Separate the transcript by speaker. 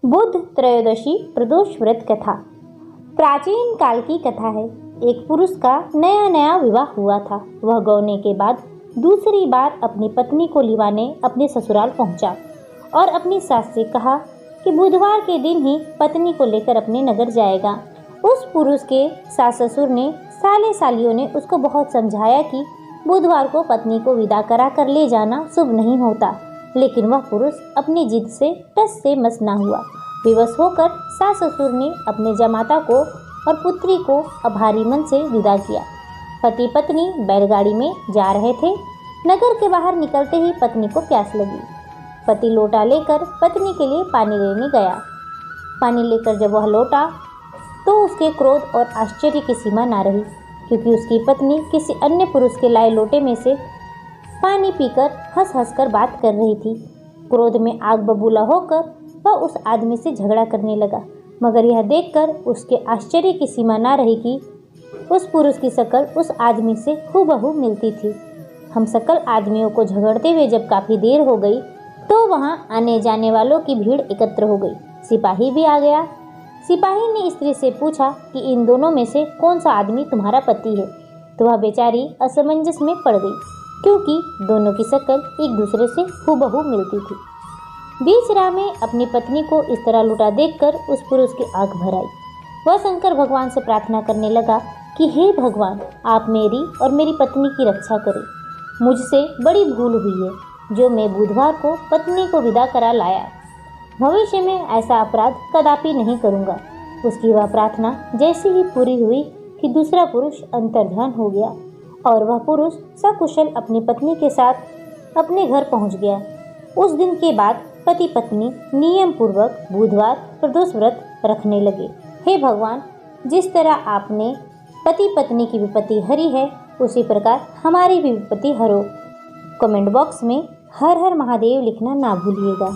Speaker 1: बुध त्रयोदशी प्रदोष व्रत कथा। प्राचीन काल की कथा है। एक पुरुष का नया नया विवाह हुआ था। वह गौने के बाद दूसरी बार अपनी पत्नी को लिवाने अपने ससुराल पहुंचा और अपनी सास से कहा कि बुधवार के दिन ही पत्नी को लेकर अपने नगर जाएगा। उस पुरुष के सास ससुर ने साले सालियों ने उसको बहुत समझाया कि बुधवार को पत्नी को विदा करा कर ले जाना शुभ नहीं होता, लेकिन वह पुरुष अपनी जिद से टस से मस ना हुआ। विवश होकर सास ससुर ने अपने जमाता को और पुत्री को अभारी मन से विदा किया। पति पत्नी बैलगाड़ी में जा रहे थे। नगर के बाहर निकलते ही पत्नी को प्यास लगी। पति लोटा लेकर पत्नी के लिए पानी लेने गया। पानी लेकर जब वह लौटा तो उसके क्रोध और आश्चर्य की सीमा ना रही, क्योंकि उसकी पत्नी किसी अन्य पुरुष के लाए लोटे में से पानी पीकर हंस हंस कर बात कर रही थी। क्रोध में आग बबूला होकर वह उस आदमी से झगड़ा करने लगा, मगर यह देखकर उसके आश्चर्य की सीमा ना रही कि उस पुरुष की शक्ल उस आदमी से हूबहू मिलती थी। हम सकल आदमियों को झगड़ते हुए जब काफ़ी देर हो गई तो वहां आने जाने वालों की भीड़ एकत्र हो गई। सिपाही भी आ गया। सिपाही ने स्त्री से पूछा कि इन दोनों में से कौन सा आदमी तुम्हारा पति है। तो वह बेचारी असमंजस में पड़ गई, क्योंकि दोनों की शक्ल एक दूसरे से हूबहू मिलती थी। बीच राह में अपनी पत्नी को इस तरह लुटा देखकर उस पुरुष की आंख भर आई। वह शंकर भगवान से प्रार्थना करने लगा कि हे भगवान, आप मेरी और मेरी पत्नी की रक्षा करें। मुझसे बड़ी भूल हुई है जो मैं बुधवार को पत्नी को विदा करा लाया। भविष्य में ऐसा अपराध कदापि नहीं करूँगा। उसकी वह प्रार्थना जैसे ही पूरी हुई कि दूसरा पुरुष अंतर्ध्यान हो गया और वह पुरुष सकुशल अपनी पत्नी के साथ अपने घर पहुंच गया। उस दिन के बाद पति पत्नी नियम पूर्वक बुधवार प्रदोष व्रत रखने लगे। हे भगवान, जिस तरह आपने पति पत्नी की विपत्ति हरी है, उसी प्रकार हमारी भी विपत्ति हरो। कमेंट बॉक्स में हर हर महादेव लिखना ना भूलिएगा।